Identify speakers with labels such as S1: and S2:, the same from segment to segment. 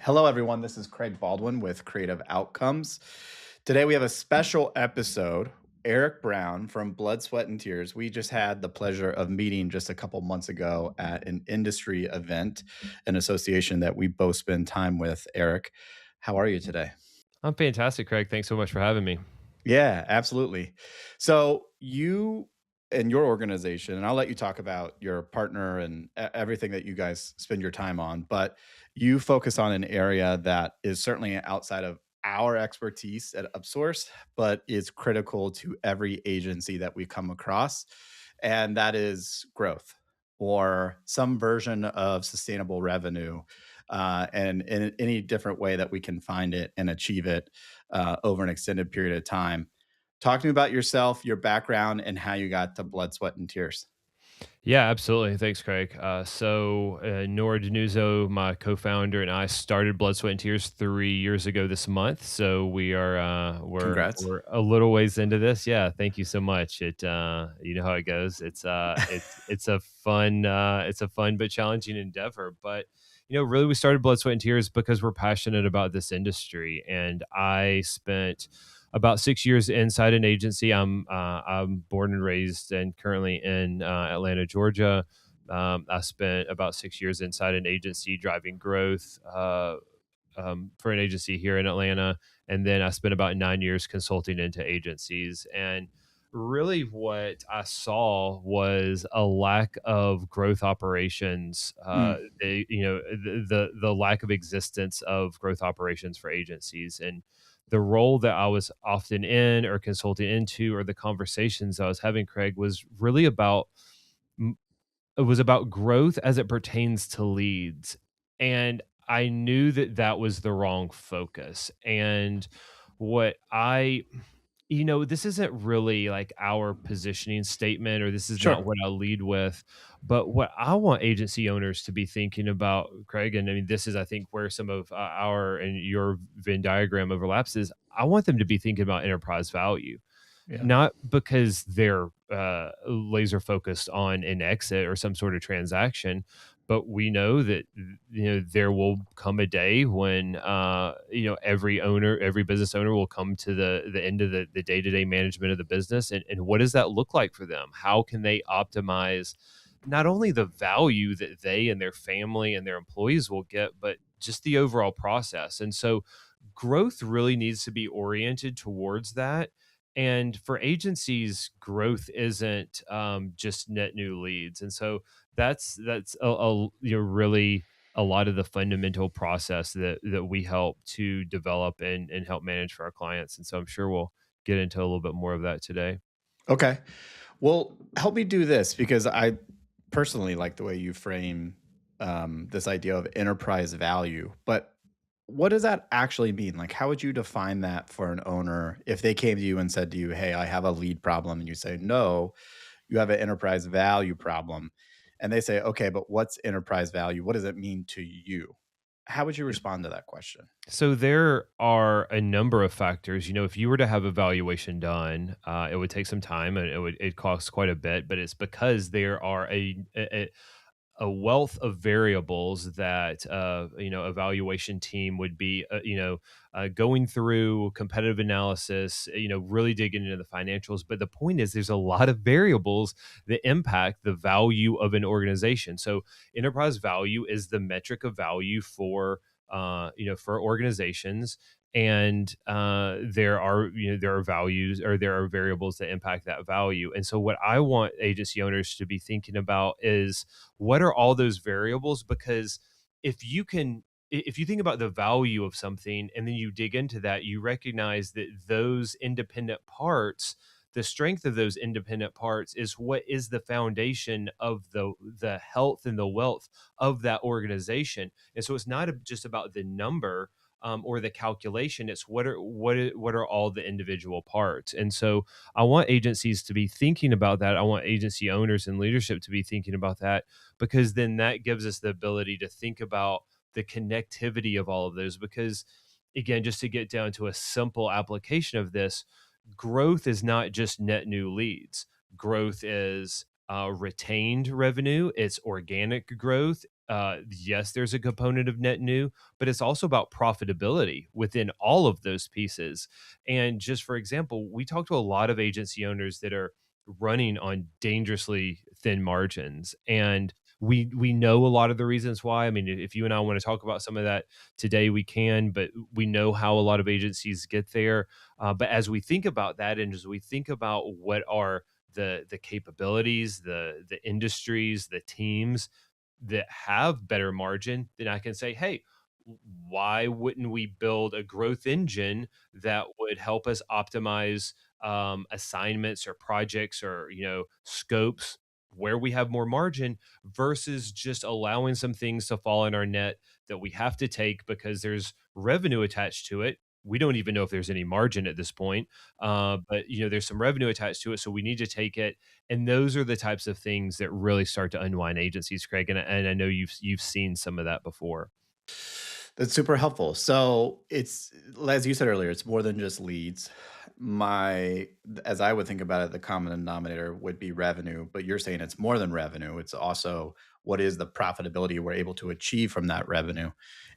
S1: Hello, everyone. This is Craig Baldwin with Creative Outcomes. Today, we have a special episode. Eric Brown from Blood, Sweat, and Tears. We just had the pleasure of meeting just a couple months ago at an industry event, an association that we both spend time with. Eric, how are you today?
S2: I'm fantastic, Craig. Thanks so much for having me.
S1: Yeah, absolutely. So you and your organization, and I'll let you talk about your partner and everything that you guys spend your time on, but you focus on an area that is certainly outside of our expertise at UpSource, but is critical to every agency that we come across, and that is growth or some version of sustainable revenue, and in any different way that we can find it and achieve it over an extended period of time. Talk to me about yourself, your background, and how you got to Blood, Sweat, and Tears.
S2: Yeah, absolutely. Thanks, Craig. Nora Denuzzo, my co-founder, and I started Blood, Sweat, and Tears 3 years ago this month. So we are
S1: Congrats.
S2: we're a little ways into this. Yeah, thank you so much. You know how it goes. It's a fun but challenging endeavor. But really, we started Blood, Sweat, and Tears because we're passionate about this industry, and I spent about 6 years inside an agency. I'm born and raised and currently in Atlanta, Georgia. I spent about 6 years inside an agency driving growth for an agency here in Atlanta, and then I spent about 9 years consulting into agencies. And really, what I saw was a lack of growth operations.
S1: Mm,
S2: The lack of existence of growth operations for agencies, and the role that I was often in or consulting into, or the conversations I was having, Craig, was really about it was about growth as it pertains to leads. And I knew that that was the wrong focus. And what I this isn't really like our positioning statement, or this is not
S1: sure.
S2: what I lead with. But what I want agency owners to be thinking about, Craig, and I mean, this is, I think, where some of our and your Venn diagram overlaps, is I want them to be thinking about enterprise value,
S1: Yeah.
S2: not because they're laser focused on an exit or some sort of transaction, but we know that there will come a day when every business owner will come to the end of the day-to-day management of the business, and what does that look like for them? How can they optimize not only the value that they and their family and their employees will get, but just the overall process? And so growth really needs to be oriented towards that. And for agencies, growth isn't just net new leads. And so that's really a lot of the fundamental process that we help to develop and help manage for our clients. And so I'm sure we'll get into a little bit more of that today.
S1: Okay. Well, help me do this because I personally like the way you frame this idea of enterprise value. But what does that actually mean? Like, how would you define that for an owner if they came to you and said to you, "Hey, I have a lead problem," and you say, "No, you have an enterprise value problem," and they say, "Okay, but what's enterprise value? What does it mean to you?" How would you respond to that question?
S2: So there are a number of factors. If you were to have a valuation done, it would take some time and it costs quite a bit. But it's because there are a wealth of variables that evaluation team would be going through competitive analysis, really digging into the financials. But the point is, there's a lot of variables that impact the value of an organization. So enterprise value is the metric of value for organizations. And there are values, or there are variables that impact that value. And so what I want agency owners to be thinking about is, what are all those variables? Because if you think about the value of something and then you dig into that, you recognize that those independent parts, the strength of those independent parts, is what is the foundation of the health and the wealth of that organization. And so it's not just about the number, or the calculation. It's what are all the individual parts. And so I want agencies to be thinking about that. I want agency owners and leadership to be thinking about that, because then that gives us the ability to think about the connectivity of all of those. Because again, just to get down to a simple application of this, growth is not just net new leads. Growth is retained revenue. It's organic growth. yes, there's a component of net new, but it's also about profitability within all of those pieces. And just for example, we talk to a lot of agency owners that are running on dangerously thin margins, and we know a lot of the reasons why. I mean, if you and I want to talk about some of that today, we can, but we know how a lot of agencies get there. But as we think about that, and as we think about what are the capabilities, the industries, the teams that have better margin, then I can say, hey, why wouldn't we build a growth engine that would help us optimize assignments or projects or scopes where we have more margin versus just allowing some things to fall in our net that we have to take because there's revenue attached to it. We don't even know if there's any margin at this point, but there's some revenue attached to it, so we need to take it. And those are the types of things that really start to unwind agencies, Craig. And I know you've seen some of that before.
S1: That's super helpful. So it's, as you said earlier, it's more than just leads. As I would think about it, the common denominator would be revenue, but you're saying it's more than revenue. It's also what is the profitability we're able to achieve from that revenue.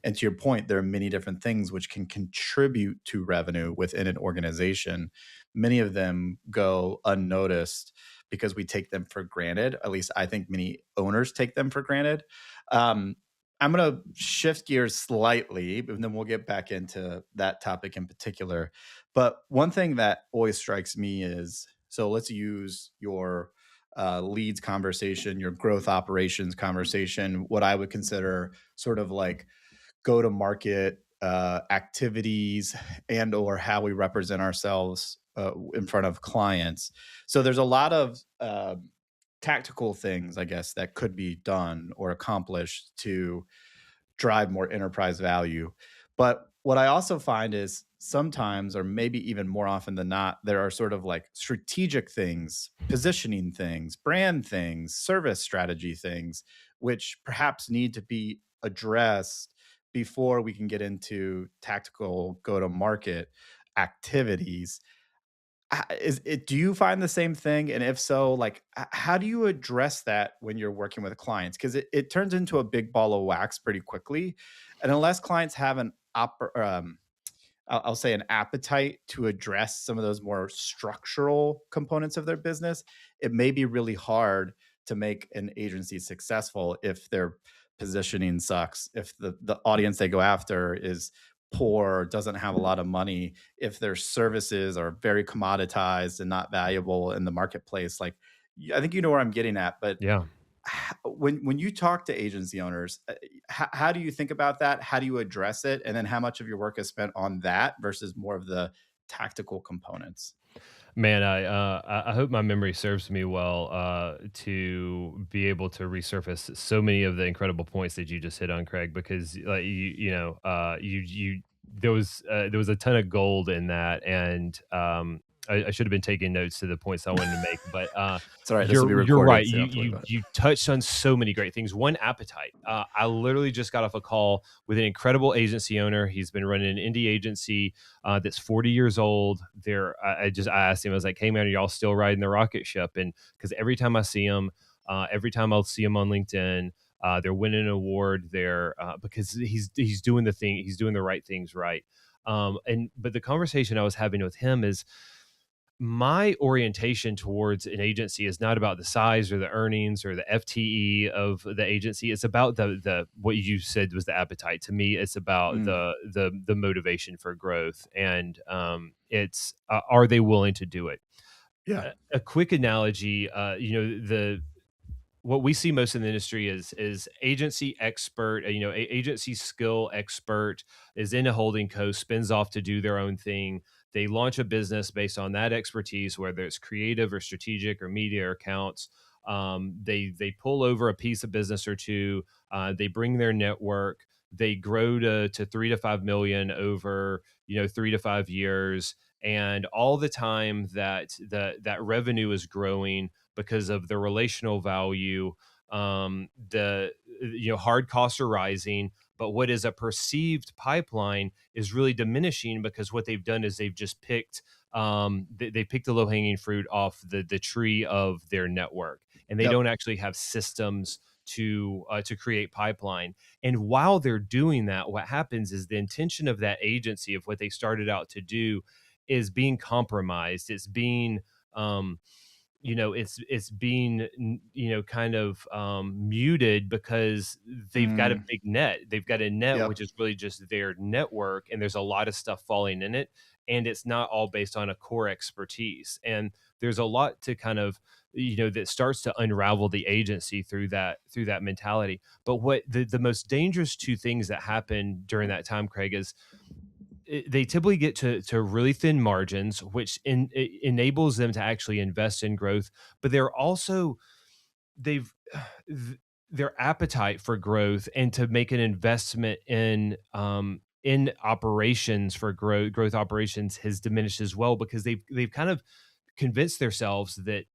S1: And to your point, there are many different things which can contribute to revenue within an organization. Many of them go unnoticed because we take them for granted. At least I think many owners take them for granted. Um, I'm going to shift gears slightly, and then we'll get back into that topic in particular. But one thing that always strikes me is, so let's use your leads conversation, your growth operations conversation, what I would consider sort of like go to market activities and or how we represent ourselves in front of clients. So there's a lot of tactical things, I guess, that could be done or accomplished to drive more enterprise value. But what I also find is sometimes, or maybe even more often than not, there are sort of like strategic things, positioning things, brand things, service strategy things, which perhaps need to be addressed before we can get into tactical go to market activities. Is it, do you find the same thing? And if so, like, how do you address that when you're working with clients? Because it turns into a big ball of wax pretty quickly. And unless clients have I'll say an appetite to address some of those more structural components of their business, it may be really hard to make an agency successful if their positioning sucks, if the audience they go after is poor, doesn't have a lot of money, if their services are very commoditized and not valuable in the marketplace. Like, I think you know where I'm getting at, but
S2: Yeah.
S1: when you talk to agency owners, how do you think about that? How do you address it? And then how much of your work is spent on that versus more of the tactical components?
S2: Man, I hope my memory serves me well to be able to resurface so many of the incredible points that you just hit on, Craig. Because you there was a ton of gold in that, and I should have been taking notes to the points I wanted to make. But
S1: It's all right. This will be
S2: you're
S1: recorded,
S2: right.
S1: so you
S2: You
S1: don't have to worry
S2: you
S1: about it.
S2: you touched on so many great things. One, appetite. I literally just got off a call with an incredible agency owner. He's been running an indie agency that's 40 years old. I asked him, I was like, hey man, are y'all still riding the rocket ship? And because every time I see him, every time I'll see him on LinkedIn, they're winning an award there because he's doing he's doing the right things right. And but the conversation I was having with him is my orientation towards an agency is not about the size or the earnings or the FTE of the agency. It's about the what you said was the appetite. To me, it's about
S1: Mm,
S2: the motivation for growth, and it's are they willing to do it?
S1: yeah.
S2: A quick analogy, the what we see most in the industry is agency expert, agency skill expert is in a holding co, spins off to do their own thing. They launch a business based on that expertise, whether it's creative or strategic or media or accounts. They pull over a piece of business or two. They bring their network. They grow to 3 to 5 million over 3 to 5 years, and all the time that revenue is growing because of the relational value. The hard costs are rising, but what is a perceived pipeline is really diminishing because what they've done is they've just picked they picked the low hanging fruit off the tree of their network, and they
S1: Yep.
S2: don't actually have systems to create pipeline. And while they're doing that, what happens is the intention of that agency, of what they started out to do, is being compromised. It's being it's being kind of muted, because they've got a
S1: Mm,
S2: big net. They've got a net
S1: yep.
S2: which is really just their network, and there's a lot of stuff falling in it, and it's not all based on a core expertise. And there's a lot to kind of that starts to unravel the agency through that mentality. But what the most dangerous two things that happen during that time, Craig, is they typically get to really thin margins, which enables them to actually invest in growth. But they're also they've their appetite for growth and to make an investment in operations for growth operations has diminished as well, because they've kind of convince themselves that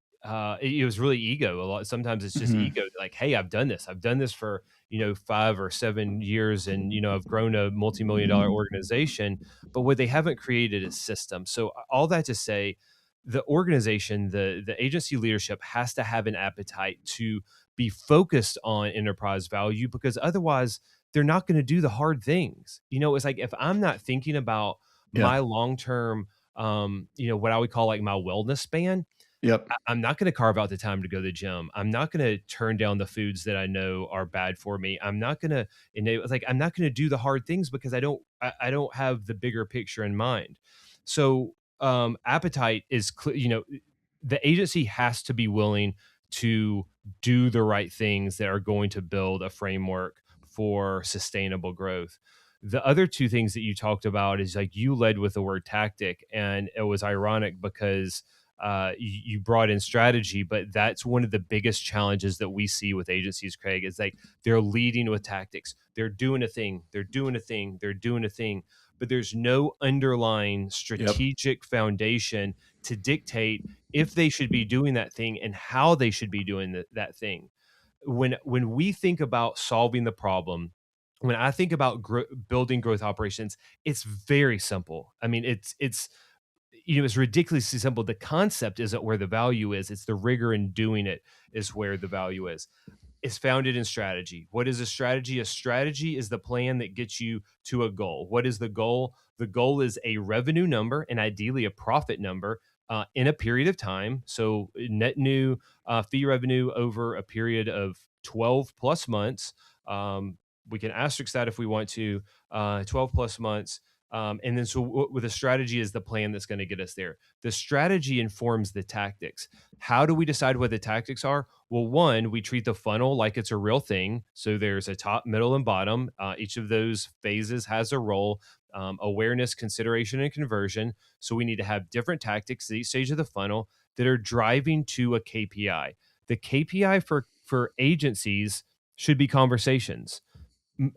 S2: it was really ego. A lot sometimes it's just
S1: Mhm.
S2: ego, like, hey, I've done this for 5 or 7 years, and I've grown a multi-million-dollar organization. But what they haven't created is system. So all that to say, the organization, the agency leadership has to have an appetite to be focused on enterprise value, because otherwise they're not going to do the hard things. It's like, if I'm not thinking about
S1: Yeah.
S2: my long term, what I would call like my wellness span,
S1: Yep.
S2: I'm not going to carve out the time to go to the gym. I'm not going to turn down the foods that I know are bad for me. I'm not going to enable, like, I'm not going to do the hard things, because I don't have the bigger picture in mind. So, appetite is clear. The agency has to be willing to do the right things that are going to build a framework for sustainable growth. The other two things that you talked about is, like, you led with the word tactic, and it was ironic because you brought in strategy, but that's one of the biggest challenges that we see with agencies, Craig, is like they're leading with tactics. They're doing a thing, they're doing a thing, they're doing a thing, but there's no underlying
S1: Yep.
S2: strategic foundation to dictate if they should be doing that thing and how they should be doing that thing. When we think about solving the problem, when I think about building growth operations, it's very simple. I mean, it's ridiculously simple. The concept isn't where the value is. It's the rigor in doing it is where the value is founded in strategy. What is a strategy? A strategy is the plan that gets you to a goal. What is the goal? The goal is a revenue number, and ideally a profit number, in a period of time. So net new fee revenue over a period of 12 plus months. We can asterisk that if we want to, 12 plus months. And then, so with a strategy is the plan that's going to get us there. The strategy informs the tactics. How do we decide what the tactics are? Well, one, we treat the funnel like it's a real thing. So there's a top, middle, and bottom. Each of those phases has a role: awareness, consideration, and conversion. So we need to have different tactics at each stage of the funnel that are driving to a KPI. The KPI for agencies should be conversations.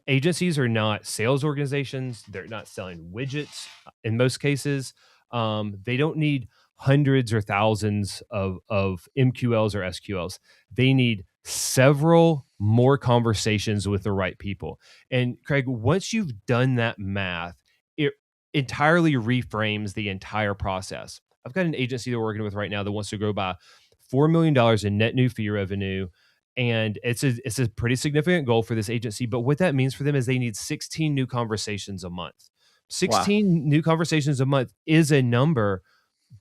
S2: Agencies are not sales organizations. They're not selling widgets in most cases. They don't need hundreds or thousands of MQLs or SQLs. They need several more conversations with the right people. And Craig, once you've done that math, it entirely reframes the entire process. I've got an agency they're working with right now that wants to grow by $4 million in net new fee revenue, and it's a pretty significant goal for this agency. But what that means for them is they need 16 new conversations a month.
S1: Wow.
S2: 16 new conversations a month is a number,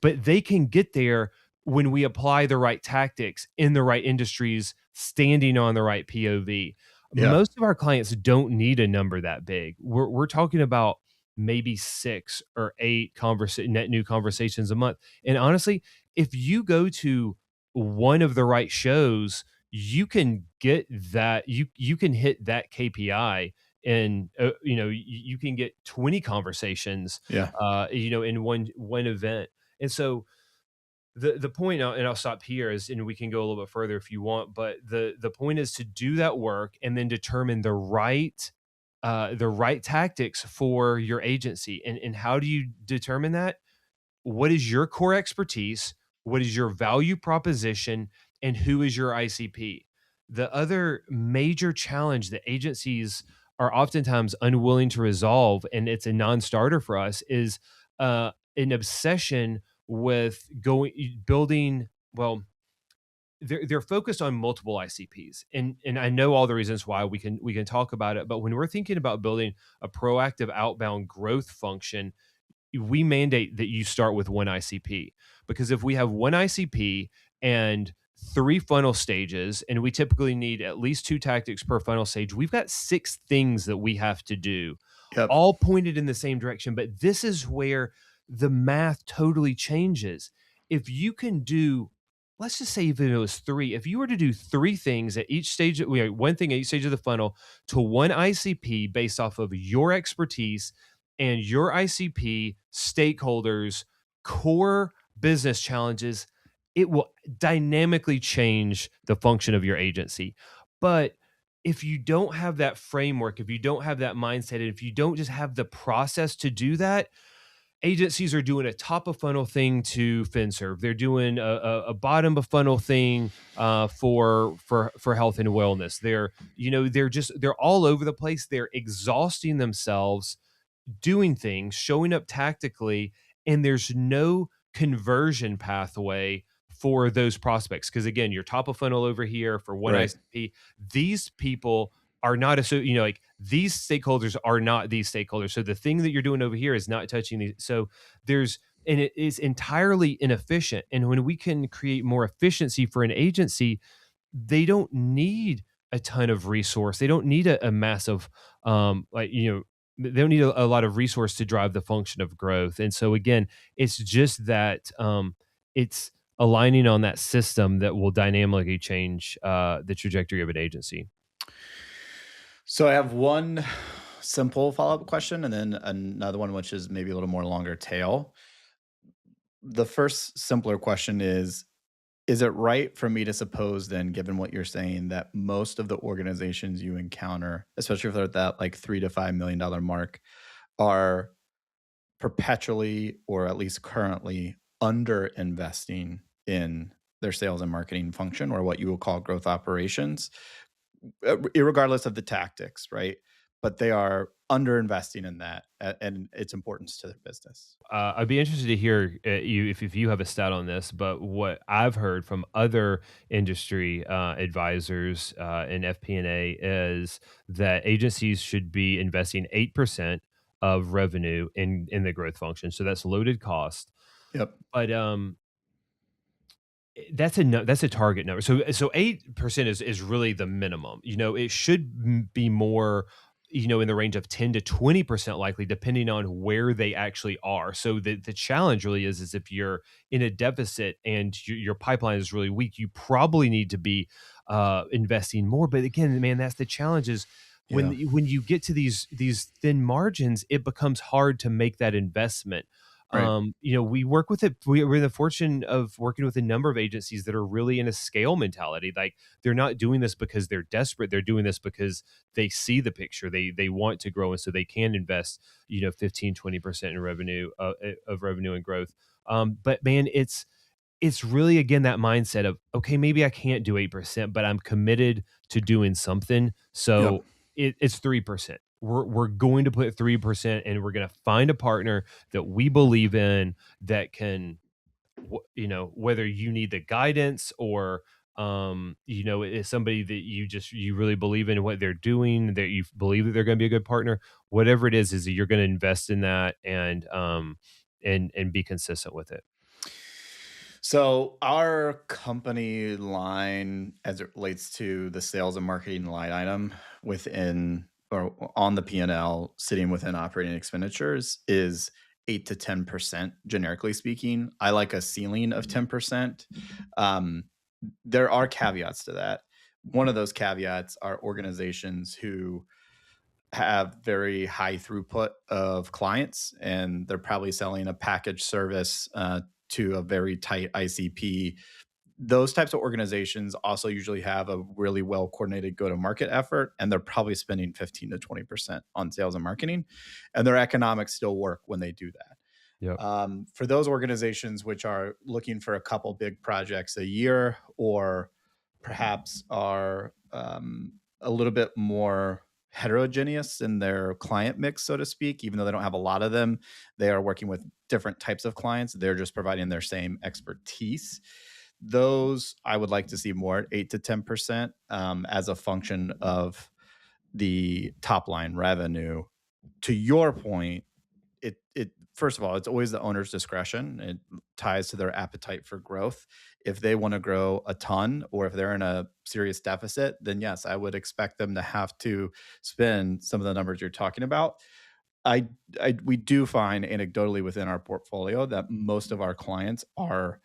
S2: but they can get there when we apply the right tactics in the right industries, standing on the right POV.
S1: Yeah.
S2: Most of our clients don't need a number that big. We're talking about maybe 6 or 8 net new conversations a month. And honestly, if you go to one of the right shows, you can get that, you can hit that KPI, and you can get 20 conversations
S1: Yeah.
S2: in one event. And so the point, and I'll stop here, is, and we can go a little bit further if you want, but the point is to do that work and then determine the right tactics for your agency. And how do you determine that? What is your core expertise? What is your value proposition? And who is your ICP? The other major challenge that agencies are oftentimes unwilling to resolve, and it's a non-starter for us, is an obsession with building, well, they're focused on multiple ICPs, and I know all the reasons why. We can talk about it, but when we're thinking about building a proactive outbound growth function, we mandate that you start with one ICP, because if we have one ICP and three funnel stages, and we typically need at least two tactics per funnel stage, we've got six things that we have to do,
S1: Yep.
S2: all pointed in the same direction. But this is where the math totally changes. If you can do, let's just say, even if it was three, if you were to do three things at each stage, one thing at each stage of the funnel to one ICP based off of your expertise and your ICP stakeholders' core business challenges, it will dynamically change the function of your agency. But if you don't have that framework, if you don't have that mindset, and if you don't just have the process to do that, agencies are doing a top of funnel thing to FinServe. They're doing a bottom of funnel thing for health and wellness. They're all over the place. They're exhausting themselves doing things, showing up tactically, and there's no conversion pathway for those prospects. Because again, your top of funnel over here for one
S1: Right.
S2: ICP, these people are not like these stakeholders are not these stakeholders. So the thing that you're doing over here is not touching these. So there's and it is entirely inefficient. And when we can create more efficiency for an agency, they don't need a ton of resource. They don't need a massive they don't need a lot of resource to drive the function of growth. And so again, it's just that it's aligning on that system that will dynamically change the trajectory of an agency.
S1: So I have one simple follow-up question and then another one which is maybe a little more longer tail. The first simpler question is it right for me to suppose then, given what you're saying, that most of the organizations you encounter, especially if they're at that like $3 to $5 million mark, are perpetually or at least currently under investing in their sales and marketing function or what you will call growth operations, regardless of the tactics, right? But they are under investing in that and its importance to their business.
S2: I'd be interested to hear you if you have a stat on this, but what I've heard from other industry advisors in FP&A is that agencies should be investing 8% of revenue in the growth function. So that's loaded cost.
S1: Yep.
S2: But that's a target number. So 8% is really the minimum. It should be more, in the range of 10 to 20% likely, depending on where they actually are. So the challenge really is if you're in a deficit and your pipeline is really weak, you probably need to be investing more. But again, man, that's the challenge is
S1: Yeah.
S2: when you get to these thin margins, it becomes hard to make that investment.
S1: Right.
S2: We work with it. We're in the fortune of working with a number of agencies that are really in a scale mentality. Like they're not doing this because they're desperate. They're doing this because they see the picture. They want to grow, and so they can invest, 15-20% in revenue of revenue and growth. But man, it's really again that mindset of, okay, maybe I can't do 8%, but I'm committed to doing something.
S1: Yep.
S2: So it's 3%. We're going to put 3%, and we're going to find a partner that we believe in that can, whether you need the guidance or is somebody that you really believe in what they're doing, that you believe that they're going to be a good partner, whatever it is that you're going to invest in that and be consistent with it.
S1: So our company line, as it relates to the sales and marketing line item within or on the P&L, sitting within operating expenditures, is 8 to 10%, generically speaking. I like a ceiling of 10%. Um, there are caveats to that. One of those caveats are organizations who have very high throughput of clients, and they're probably selling a package service to a very tight ICP. Those types of organizations also usually have a really well coordinated go to market effort, and they're probably spending 15 to 20% on sales and marketing, and their economics still work when they do that.
S2: Yep.
S1: For those organizations which are looking for a couple big projects a year, or perhaps are a little bit more heterogeneous in their client mix, so to speak, even though they don't have a lot of them, they are working with different types of clients. They're just providing their same expertise. those I would like to see more at 8 to 10%, as a function of the top line revenue. To your point, it first of all, it's always the owner's discretion. It ties to their appetite for growth. If they want to grow a ton or if they're in a serious deficit, then yes, I would expect them to have to spend some of the numbers you're talking about. I, we do find anecdotally within our portfolio that most of our clients are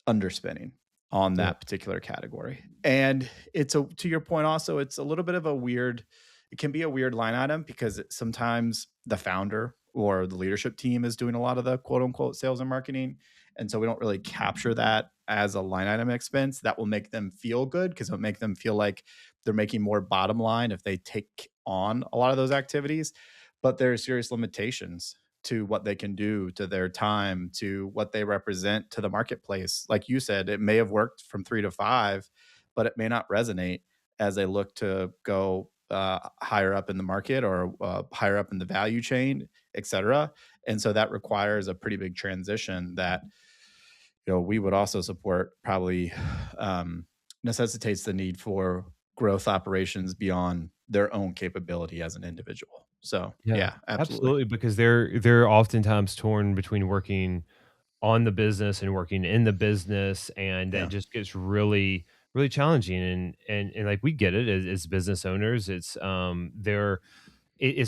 S1: underspending on
S2: Yeah.
S1: that particular category. And it's a to your point also, it's a little bit of a weird it can be a weird line item because sometimes the founder or the leadership team is doing a lot of the quote unquote sales and marketing. And so we don't really capture that as a line item expense. That will make them feel good because it'll make them feel like they're making more bottom line if they take on a lot of those activities. But there are serious limitations to what they can do, to their time, to what they represent to the marketplace. Like you said, it may have worked from 3 to 5, but it may not resonate as they look to go, higher up in the market or, higher up in the value chain, et cetera. And so that requires a pretty big transition that, we would also support probably, necessitates the need for growth operations beyond their own capability as an individual. So,
S2: Yeah,
S1: yeah, absolutely.
S2: absolutely, because they're oftentimes torn between working on the business and working in the business, and that
S1: Yeah.
S2: just gets really, really challenging, and, like, we get it as business owners. It's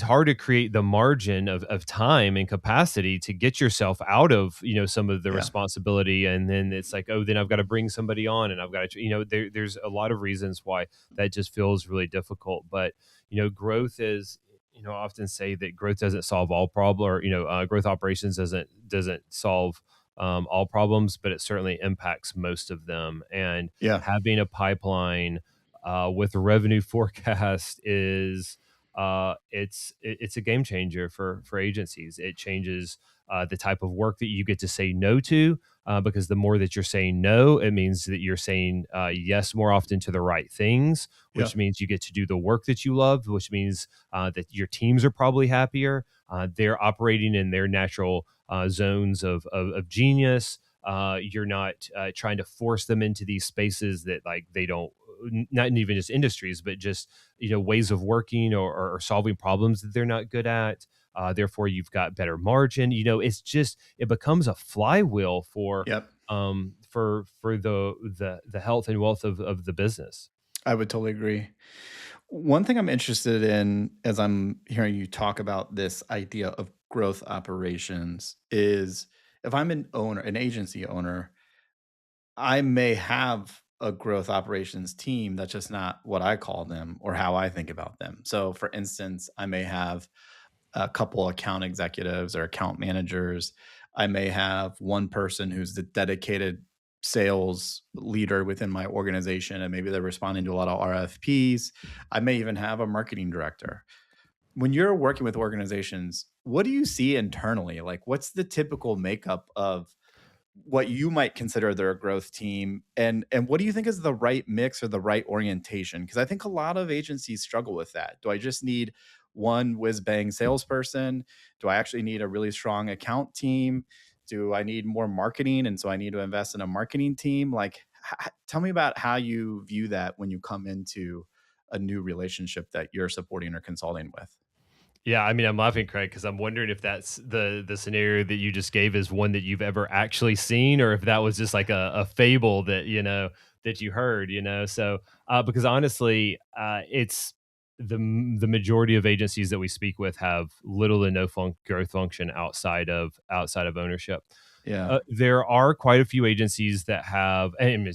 S2: hard to create the margin of time and capacity to get yourself out of, some of the
S1: Yeah.
S2: responsibility, and then it's like, oh, then I've got to bring somebody on, and I've got to, there's a lot of reasons why that just feels really difficult. But growth is, I often say that growth doesn't solve all problem, or growth operations doesn't solve all problems, but it certainly impacts most of them. And
S1: Yeah.
S2: having a pipeline with a revenue forecast is it's a game changer for agencies. It changes the type of work that you get to say no to, because the more that you're saying no, it means that you're saying yes more often to the right things,
S1: Yeah.
S2: which means you get to do the work that you love, which means that your teams are probably happier. They're operating in their natural zones of genius. You're not trying to force them into these spaces that, like, they don't, not even just industries, but just ways of working, or solving problems that they're not good at. Therefore, you've got better margin. It becomes a flywheel
S1: Yep.
S2: for the health and wealth of the business.
S1: I would totally agree. One thing I'm interested in as I'm hearing you talk about this idea of growth operations is if I'm an agency owner, I may have a growth operations team that's just not what I call them or how I think about them. So, for instance, I may have a couple account executives or account managers. I may have one person who's the dedicated sales leader within my organization, and maybe they're responding to a lot of RFPs. I may even have a marketing director. When you're working with organizations, what do you see internally? Like, what's the typical makeup of what you might consider their growth team, and what do you think is the right mix or the right orientation? Because I think a lot of agencies struggle with that. Do I just need one whiz bang salesperson? Do I actually need a really strong account team? Do I need more marketing, and so I need to invest in a marketing team? Like, tell me about how you view that when you come into a new relationship that you're supporting or consulting with.
S2: Yeah, I mean, I'm laughing, Craig, because I'm wondering if that's the scenario that you just gave is one that you've ever actually seen, or if that was just like a fable that you heard. So because honestly, it's the majority of agencies that we speak with have little to no growth function outside of ownership.
S1: Yeah.
S2: There are quite a few agencies that have, and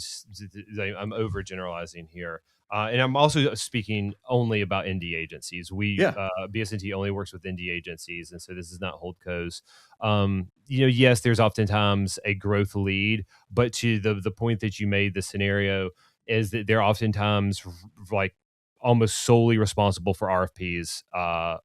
S2: I'm overgeneralizing here, and I'm also speaking only about indie agencies.
S1: Yeah.
S2: BSNT only works with indie agencies, and so this is not holdcos. Yes, there's oftentimes a growth lead, but to the point that you made, the scenario is that they're oftentimes like almost solely responsible for RFPs,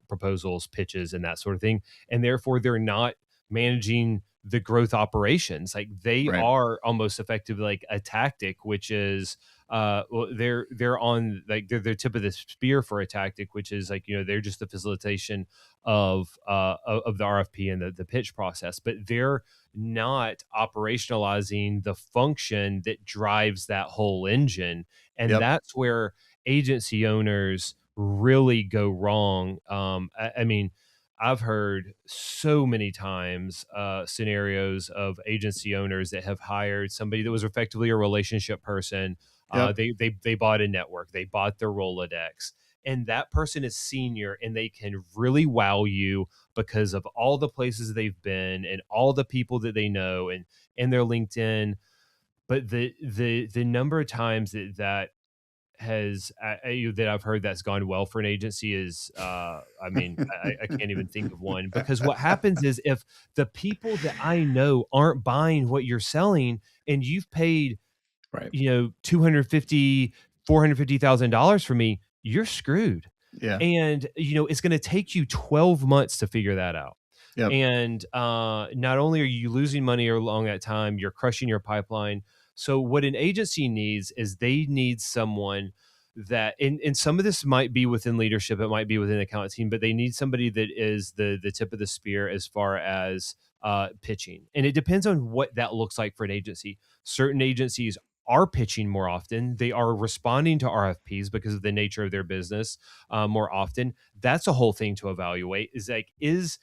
S2: proposals, pitches, and that sort of thing, and therefore they're not managing the growth operations. Like, they
S1: Right.
S2: are almost effectively like a tactic, which is well, they're on like they're tip of the spear for a tactic, which is like, they're just the facilitation of the RFP and the pitch process, but they're not operationalizing the function that drives that whole engine. And
S1: Yep.
S2: that's where agency owners really go wrong. I mean, I've heard so many times scenarios of agency owners that have hired somebody that was effectively a relationship person.
S1: Yep.
S2: They bought a network, they bought their Rolodex, and that person is senior and they can really wow you because of all the places they've been and all the people that they know and their LinkedIn. But the number of times that has that I've heard that's gone well for an agency is, I mean, I can't even think of one, because what happens is if the people that I know aren't buying what you're selling and you've paid,
S1: Right.
S2: 250, $450,000 for me, you're screwed.
S1: Yeah.
S2: And, it's going to take you 12 months to figure that out.
S1: Yep.
S2: And not only are you losing money along that time, you're crushing your pipeline. So what an agency needs is they need someone that, and some of this might be within leadership, it might be within the account team, but they need somebody that is the tip of the spear as far as pitching. And it depends on what that looks like for an agency. Certain agencies are pitching more often. They are responding to RFPs because of the nature of their business more often. That's a whole thing to evaluate. Is like, is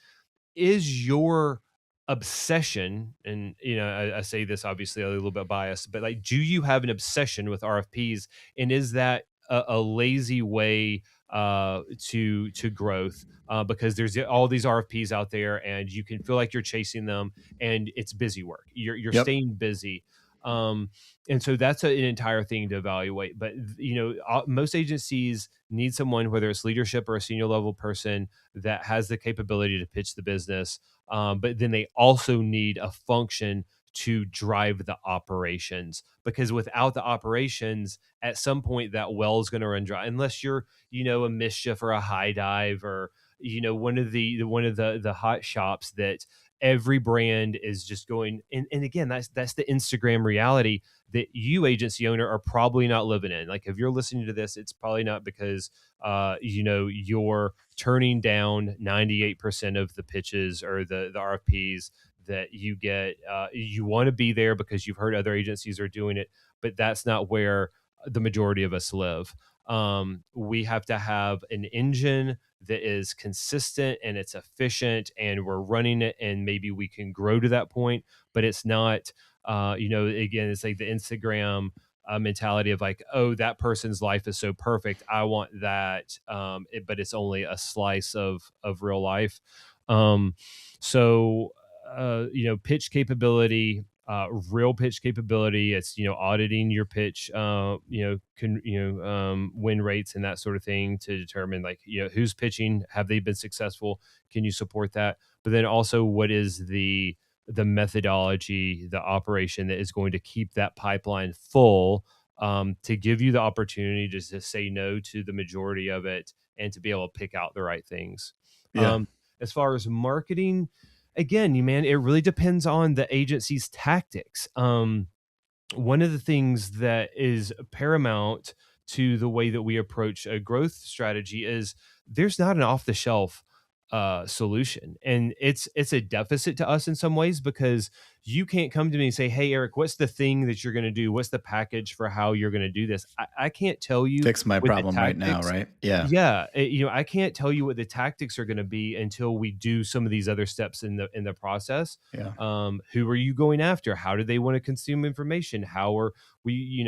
S2: your obsession, and I say this obviously a little bit biased, but like, do you have an obsession with RFPs, and is that a lazy way to growth, because there's all these RFPs out there and you can feel like you're chasing them and it's busy work, you're
S1: Yep.
S2: staying busy. um and so that's an entire thing to evaluate. But most agencies need someone, whether it's leadership or a senior level person, that has the capability to pitch the business. But then they also need a function to drive the operations, because without the operations, at some point that well is going to run dry, unless you're, a mischief or a high dive, or one of the hot shops that every brand is just going. And again, that's the Instagram reality that you, agency owner, are probably not living in. Like, if you're listening to this, it's probably not because you're turning down 98% of the pitches or the RFPs that you get. You want to be there because you've heard other agencies are doing it, but that's not where the majority of us live. We have to have an engine that is consistent and it's efficient and we're running it, and maybe we can grow to that point, but it's not, again, it's like the Instagram mentality of like, oh, that person's life is so perfect, I want that. But it's only a slice of real life. So pitch capability, real pitch capability. It's, auditing your pitch, win rates and that sort of thing, to determine like, who's pitching, have they been successful, can you support that? But then also, what is the methodology, the operation that is going to keep that pipeline full, to give you the opportunity just to say no to the majority of it and to be able to pick out the right things.
S1: Yeah.
S2: Um, as far as marketing, again, man, it really depends on the agency's tactics. One of the things that is paramount to the way that we approach a growth strategy is there's not an off the shelf solution, and it's a deficit to us in some ways, because you can't come to me and say, hey, Eric, what's the thing that you're going to do, what's the package for how you're going to do this. I can't tell you
S1: Fix my
S2: with the
S1: problem right now,
S2: tactics.
S1: right? Yeah.
S2: Yeah, I can't tell you what the tactics are going to be until we do some of these other steps in the process.
S1: Yeah.
S2: Who are you going after? How do they want to consume information? How are we,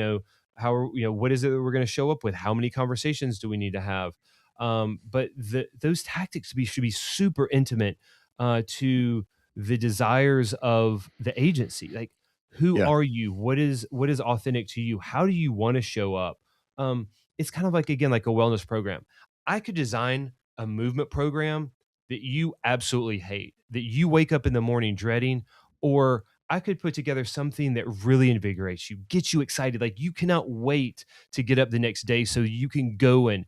S2: what is it that we're going to show up with? How many conversations do we need to have? But those tactics should be super intimate to the desires of the agency. Like, who
S1: Yeah.
S2: are you? What is authentic to you? How do you want to show up? Um, it's kind of like, again, like a wellness program. I could design a movement program that you absolutely hate, that you wake up in the morning dreading, or I could put together something that really invigorates you, gets you excited. Like, you cannot wait to get up the next day so you can go and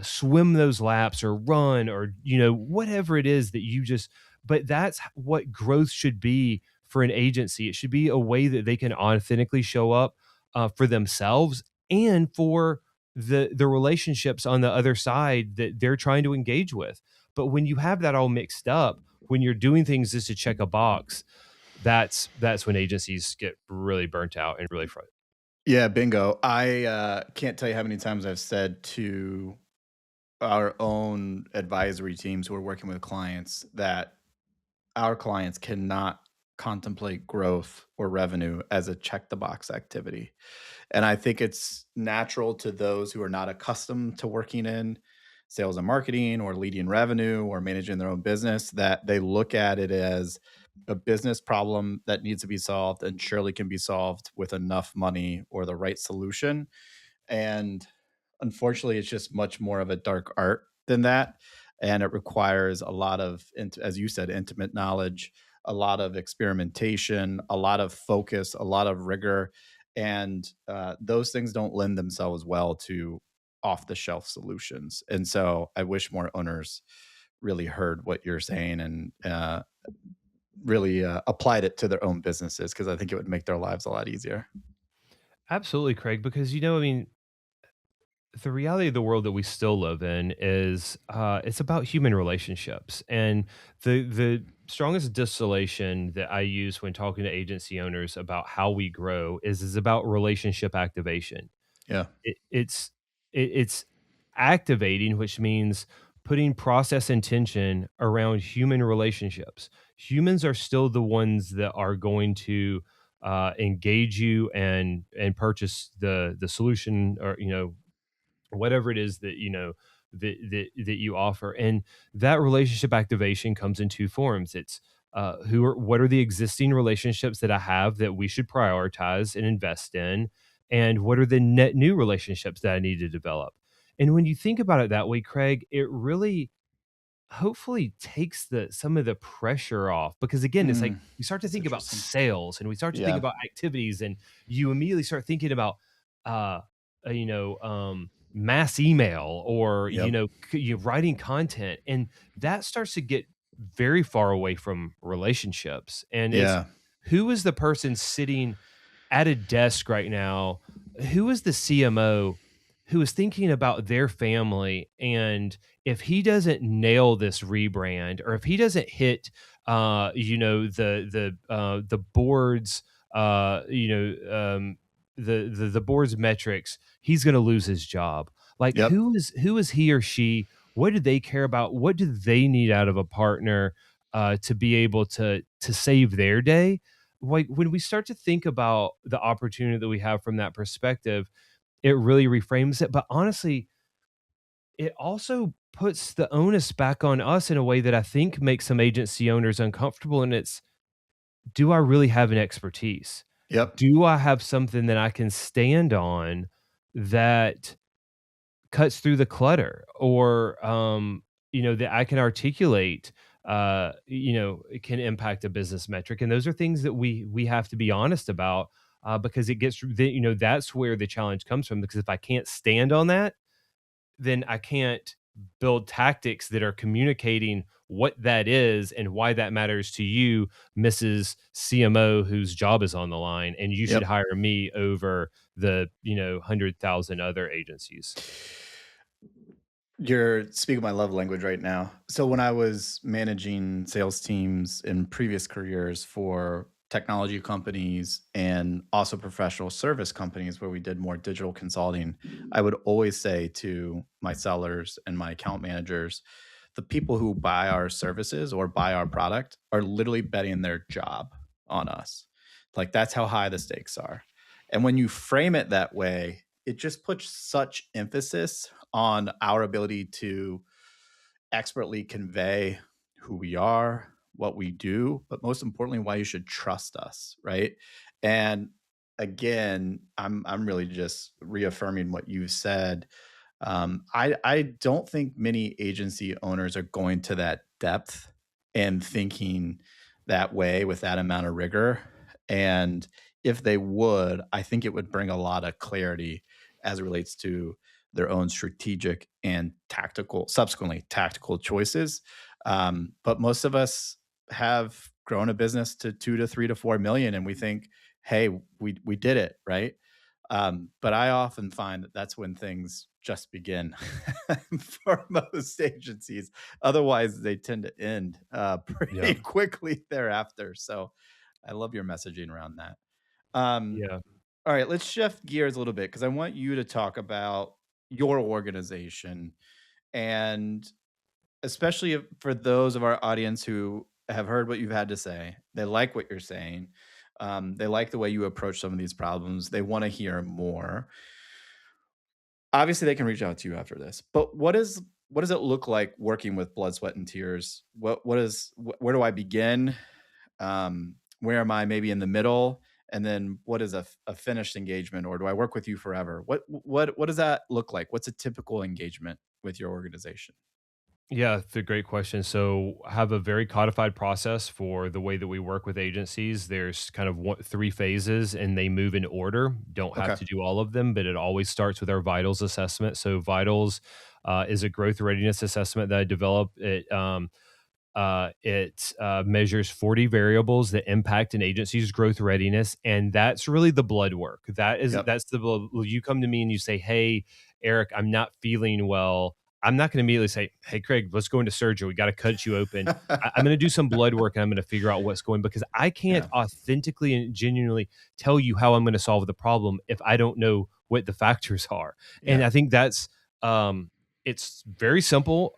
S2: swim those laps or run, or whatever it is that you just. But that's what growth should be for an agency. It should be a way that they can authentically show up for themselves and for the relationships on the other side that they're trying to engage with. But when you have that all mixed up, when you're doing things just to check a box, that's when agencies get really burnt out and really frustrated.
S1: Yeah, bingo. I can't tell you how many times I've said to our own advisory teams who are working with clients that our clients cannot contemplate growth or revenue as a check the box activity. And I think it's natural to those who are not accustomed to working in sales and marketing or leading revenue or managing their own business that they look at it as a business problem that needs to be solved and surely can be solved with enough money or the right solution. And unfortunately, it's just much more of a dark art than that. And it requires a lot of, as you said, intimate knowledge, a lot of experimentation, a lot of focus, a lot of rigor. And those things don't lend themselves well to off the shelf solutions. And so I wish more owners really heard what you're saying and really applied it to their own businesses because I think it would make their lives a lot easier.
S2: Absolutely, Craig, because I mean, the reality of the world that we still live in is it's about human relationships, and the strongest distillation that I use when talking to agency owners about how we grow is about relationship activation.
S1: Yeah.
S2: It's activating, which means putting process intention around human relationships. Humans are still the ones that are going to engage you and purchase the solution, or whatever it is that that you offer. And that relationship activation comes in two forms. It's what are the existing relationships that I have that we should prioritize and invest in, and what are the net new relationships that I need to develop. And when you think about it that way, Craig, it really hopefully takes the some of the pressure off, because again, it's like
S1: Mm,
S2: we start to
S1: that's
S2: think about
S1: interesting.
S2: sales and we start to think
S1: Yeah.
S2: about activities, and you immediately start thinking about uh mass email, or
S1: Yep.
S2: you writing content, and that starts to get very far away from relationships. And it's
S1: Yeah.
S2: who is the person sitting at a desk right now, who is the CMO who is thinking about their family, and if he doesn't nail this rebrand, or if he doesn't hit the board's the board's metrics, he's going to lose his job. Like,
S1: Yep.
S2: who is he or she? What do they care about? What do they need out of a partner to be able to save their day? Like, when we start to think about the opportunity that we have from that perspective, it really reframes it. But honestly, it also puts the onus back on us in a way that I think makes some agency owners uncomfortable. And it's, do I really have an expertise?
S1: Yep.
S2: Do I have something that I can stand on that cuts through the clutter, or that I can articulate it can impact a business metric? And those are things that we have to be honest about, because it gets that's where the challenge comes from. Because if I can't stand on that, then I can't build tactics that are communicating what that is and why that matters to you, Mrs. CMO, whose job is on the line, and you should
S1: Yep.
S2: hire me over the 100,000 other agencies.
S1: You're speaking my love language right now. So when I was managing sales teams in previous careers for technology companies and also professional service companies where we did more digital consulting, I would always say to my sellers and my account managers, the people who buy our services or buy our product are literally betting their job on us. Like that's how high the stakes are. And when you frame it that way, it just puts such emphasis on our ability to expertly convey who we are, what we do, but most importantly, why you should trust us, right? And again, I'm really just reaffirming what you said. I don't think many agency owners are going to that depth and thinking that way with that amount of rigor. And if they would, I think it would bring a lot of clarity as it relates to their own strategic and tactical, subsequently tactical choices. But most of us have grown a business to 2 to 3 to 4 million, and we think, hey, we did it, right? But I often find that that's when things just begin for most agencies. Otherwise, they tend to end
S2: Yeah.
S1: pretty quickly thereafter. So I love your messaging around that. Um,
S2: Yeah.
S1: all right, let's shift gears a little bit because I want you to talk about your organization, and especially for those of our audience who have heard what you've had to say. They like what you're saying. They like the way you approach some of these problems. They want to hear more. Obviously, they can reach out to you after this, but what does it look like working with blood, sweat, and tears? What is where do I begin? Where am I maybe in the middle? And then what is a finished engagement, or do I work with you forever? What does that look like? What's a typical engagement with your organization?
S2: Yeah, it's a great question. So, I have a very codified process for the way that we work with agencies. There's kind of three phases, and they move in order. Don't have
S1: Okay.
S2: to do all of them, but it always starts with our vitals assessment. So, vitals is a growth readiness assessment that I developed. It measures 40 variables that impact an agency's growth readiness, and that's really the blood work.
S1: Yep.
S2: That's the blood. Well, you come to me and you say, "Hey, Eric, I'm not feeling well." I'm not going to immediately say, "Hey, Craig, let's go into surgery. We got to cut you open." I'm going to do some blood work and I'm going to figure out what's going, because I can't
S1: Yeah.
S2: authentically and genuinely tell you how I'm going to solve the problem if I don't know what the factors are. And
S1: Yeah.
S2: I think that's um, it's very simple,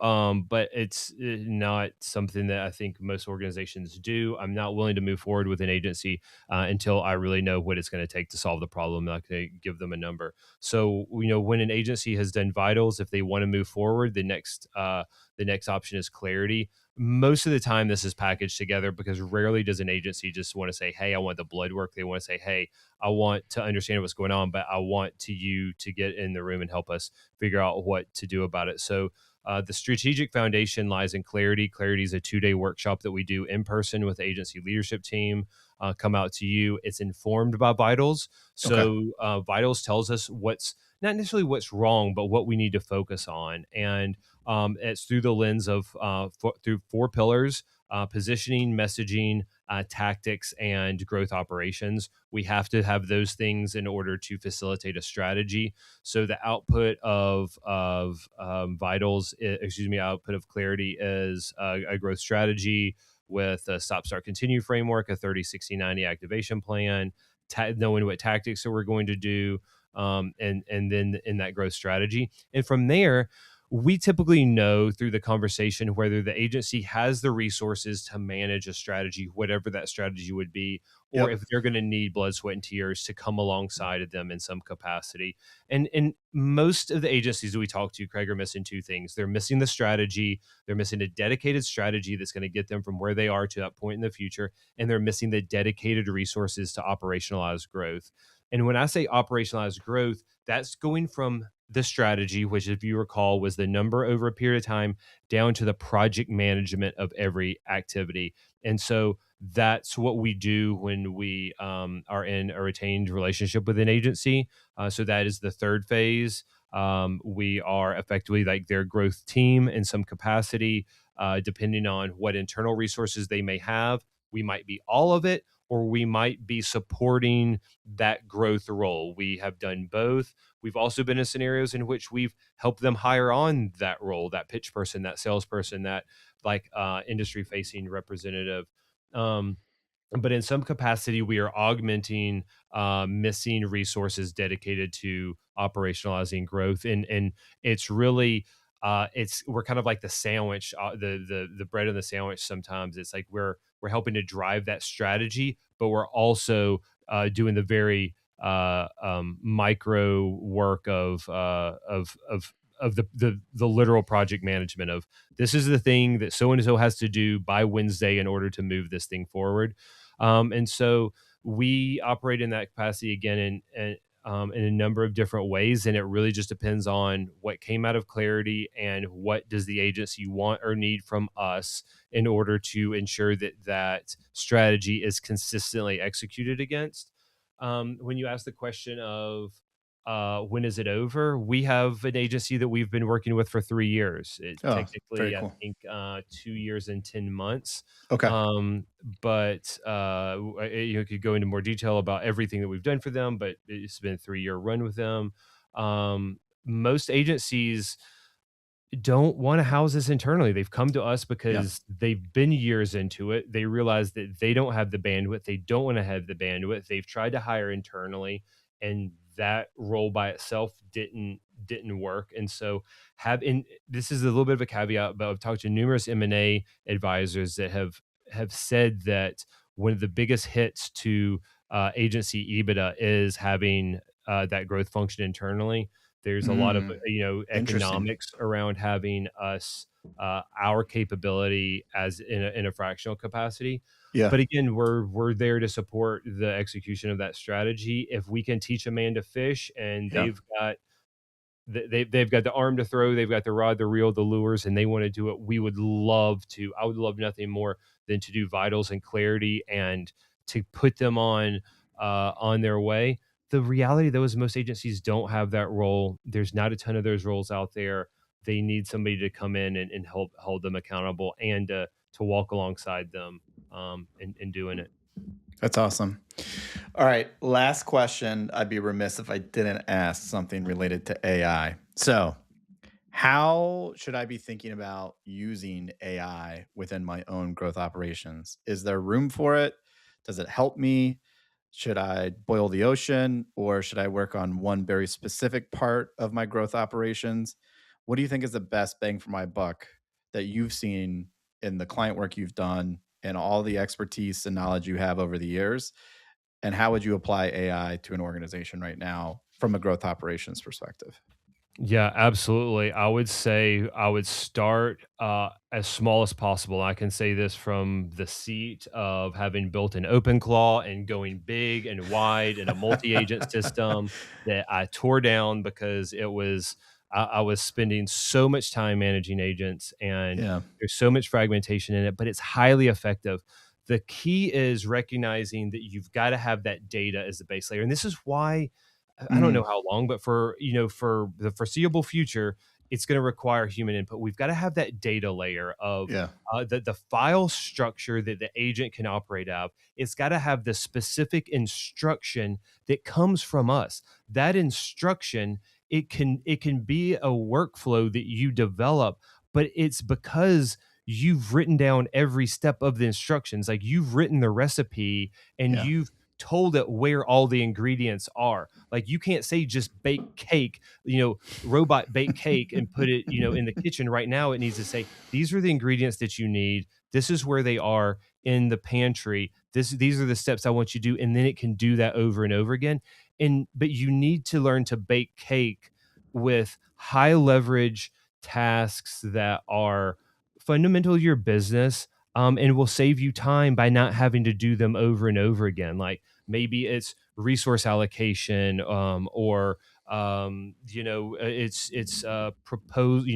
S2: but it's not something that I think most organizations do. I'm not willing to move forward with an agency until I really know what it's going to take to solve the problem. I can give them a number. So, when an agency has done vitals, if they want to move forward, the next option is clarity. Most of the time, this is packaged together, because rarely does an agency just want to say, "Hey, I want the blood work." They want to say, "Hey, I want to understand what's going on, but I want you to get in the room and help us figure out what to do about it." So, the strategic foundation lies in clarity. Clarity is a 2-day workshop that we do in person with the agency leadership team. Come out to you. It's informed by vitals.
S1: Okay.
S2: So, vitals tells us what's not necessarily what's wrong, but what we need to focus on. And it's through the lens of through 4 pillars: positioning, messaging, tactics, and growth operations. We have to have those things in order to facilitate a strategy. So the output of vitals, excuse me, output of clarity is a growth strategy with a stop, start, continue framework, a 30, 60, 90 activation plan, knowing what tactics that we're going to do, and then in that growth strategy. And from there, we typically know through the conversation whether the agency has the resources to manage a strategy, whatever that strategy would be, or
S1: Yep.
S2: if they're going to need blood, sweat, and tears to come alongside of them in some capacity. And most of the agencies that we talk to, Craig, are missing two things. They're missing the strategy. They're missing a dedicated strategy that's going to get them from where they are to that point in the future. And they're missing the dedicated resources to operationalize growth. And when I say operationalize growth, that's going from the strategy, which, if you recall, was the number over a period of time, down to the project management of every activity. And so that's what we do when we are in a retained relationship with an agency. So that is the third phase. We are effectively like their growth team in some capacity, depending on what internal resources they may have. We might be all of it, or we might be supporting that growth role. We have done both. We've also been in scenarios in which we've helped them hire on that role, that pitch person, that salesperson, that industry facing representative. Um, but in some capacity, we are augmenting missing resources dedicated to operationalizing growth, and it's really it's we're kind of like the sandwich, the bread and the sandwich. Sometimes it's like we're helping to drive that strategy, but we're also doing the very micro work of the literal project management of, this is the thing that so and so has to do by Wednesday in order to move this thing forward. And so we operate in that capacity again in a number of different ways, and it really just depends on what came out of clarity and what does the agency want or need from us in order to ensure that that strategy is consistently executed against. When you ask the question of when is it over, we have an agency that we've been working with for 3 years. It's
S1: Oh, very
S2: technically, I
S1: cool.
S2: think, 2 years and 10 months.
S1: Okay.
S2: but you could go into more detail about everything that we've done for them. But it's been a 3-year run with them. Most agencies don't want to house this internally. They've come to us
S1: Yeah.
S2: because they've been years into it. They realize that they don't have the bandwidth. They don't want to have the bandwidth. They've tried to hire internally, and that role by itself didn't work. And so and this is a little bit of a caveat, but I've talked to numerous M&A advisors that have said that one of the biggest hits to agency EBITDA is having that growth function internally. There's a lot of,
S1: Mm, interesting.
S2: economics around having us, our capability as in a fractional capacity.
S1: Yeah.
S2: But again, we're there to support the execution of that strategy. If we can teach a man to fish and
S1: Yeah.
S2: they've got the arm to throw, they've got the rod, the reel, the lures, and they want to do it, we would love to. I would love nothing more than to do vitals and clarity and to put them on their way. The reality though is most agencies don't have that role. There's not a ton of those roles out there. They need somebody to come in and help hold them accountable and to walk alongside them in doing it.
S1: That's awesome. All right. Last question. I'd be remiss if I didn't ask something related to AI. So, how should I be thinking about using AI within my own growth operations? Is there room for it? Does it help me? Should I boil the ocean or should I work on one very specific part of my growth operations? What do you think is the best bang for my buck that you've seen in the client work you've done and all the expertise and knowledge you have over the years? And how would you apply AI to an organization right now from a growth operations perspective?
S2: Yeah, absolutely. I would say I would start as small as possible. I can say this from the seat of having built an open claw and going big and wide in a multi-agent system that I tore down because I was spending so much time managing agents and
S1: Yeah.
S2: there's so much fragmentation in it, but it's highly effective. The key is recognizing that you've got to have that data as the base layer. And this is why I don't know
S1: Mhm.
S2: how long, but for the foreseeable future, it's going to require human input. We've got to have that data layer of
S1: Yeah.
S2: the file structure that the agent can operate out of. It's got to have the specific instruction that comes from us. That instruction, it can be a workflow that you develop, but it's because you've written down every step of the instructions. Like you've written the recipe and
S1: Yeah.
S2: you've told it where all the ingredients are. Like you can't say just bake cake, robot bake cake and put it, in the kitchen right now. It needs to say, these are the ingredients that you need. This is where they are in the pantry. These are the steps I want you to do. And then it can do that over and over again. But you need to learn to bake cake with high leverage tasks that are fundamental to your business, and will save you time by not having to do them over and over again. Like maybe it's resource allocation, or it's propose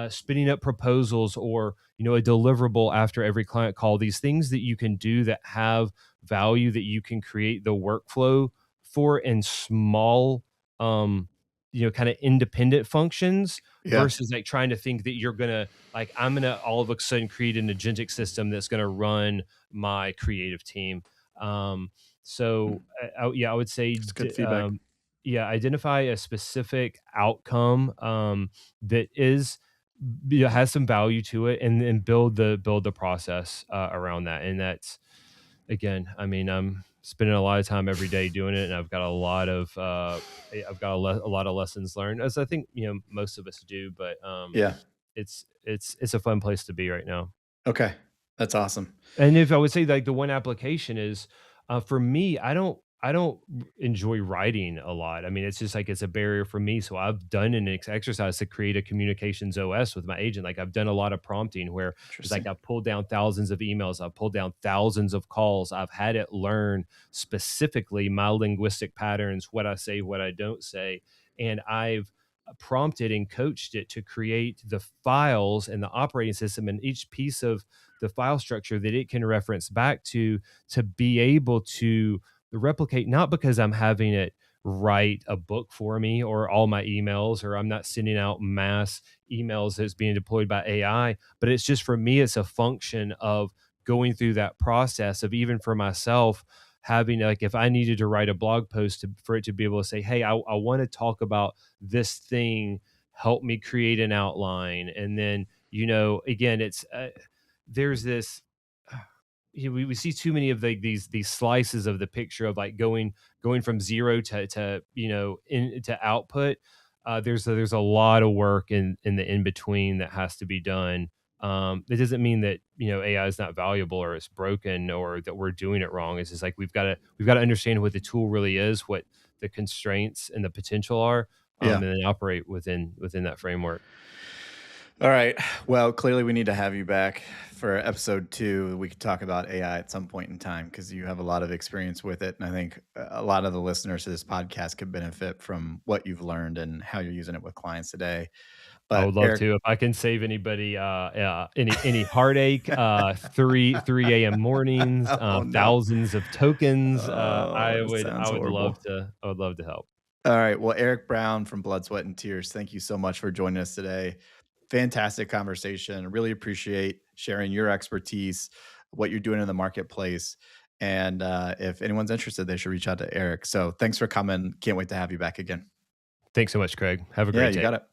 S2: spinning up proposals, or a deliverable after every client call. These things that you can do that have value, that you can create the workflow for in small, kind of independent functions,
S1: Yeah.
S2: versus like trying to think that you're gonna, like, I'm gonna all of a sudden create an agentic system that's gonna run my creative team.
S1: Mm.
S2: Yeah, I would say,
S1: That's good feedback.
S2: yeah, identify a specific outcome that has some value to it, and then build the process around that. And that's, again, I mean, I'm spending a lot of time every day doing it, and I've got a lot of lessons learned, as I think most of us do. But
S1: Yeah.
S2: it's a fun place to be right now.
S1: Okay. That's awesome.
S2: And if I would say, like, the one application is, for me, I don't enjoy writing a lot. I mean, it's just like it's a barrier for me. So I've done an exercise to create a communications OS with my agent. Like I've done a lot of prompting where it's like
S1: Interesting.
S2: I've pulled down thousands of emails, I've pulled down thousands of calls. I've had it learn specifically my linguistic patterns, what I say, what I don't say, and I've prompted and coached it to create the files and the operating system and each piece of the file structure that it can reference back to be able to replicate, not because I'm having it write a book for me or all my emails, or I'm not sending out mass emails that's being deployed by AI, but it's just, for me, it's a function of going through that process of, even for myself, having, like, if I needed to write a blog post for it to be able to say, hey, I want to talk about this thing, help me create an outline. And then, again, it's there's this we see too many of these slices of the picture of, like, going from zero to into output. There's a lot of work in the in between that has to be done. It doesn't mean that AI is not valuable or it's broken or that we're doing it wrong. It's just like we've got to understand what the tool really is, what the constraints and the potential are,
S1: Yeah.
S2: and then operate within that framework.
S1: All right. Well, clearly we need to have you back for episode 2. We could talk about AI at some point in time because you have a lot of experience with it. And I think a lot of the listeners to this podcast could benefit from what you've learned and how you're using it with clients today.
S2: I
S1: But
S2: would love
S1: Eric,
S2: to. If I can save anybody, any heartache, 3 a.m. mornings,
S1: oh no.
S2: thousands of tokens,
S1: Oh,
S2: I
S1: it
S2: would I
S1: sounds
S2: would love
S1: horrible.
S2: to I would love to help.
S1: All right. Well, Eric Brown from Blood, Sweat, and Tears, thank you so much for joining us today. Fantastic conversation. Really appreciate sharing your expertise, what you're doing in the marketplace. And if anyone's interested, they should reach out to Eric. So thanks for coming. Can't wait to have you back again.
S2: Thanks so much, Craig. Have a
S1: Yeah,
S2: great
S1: you
S2: day.
S1: got it.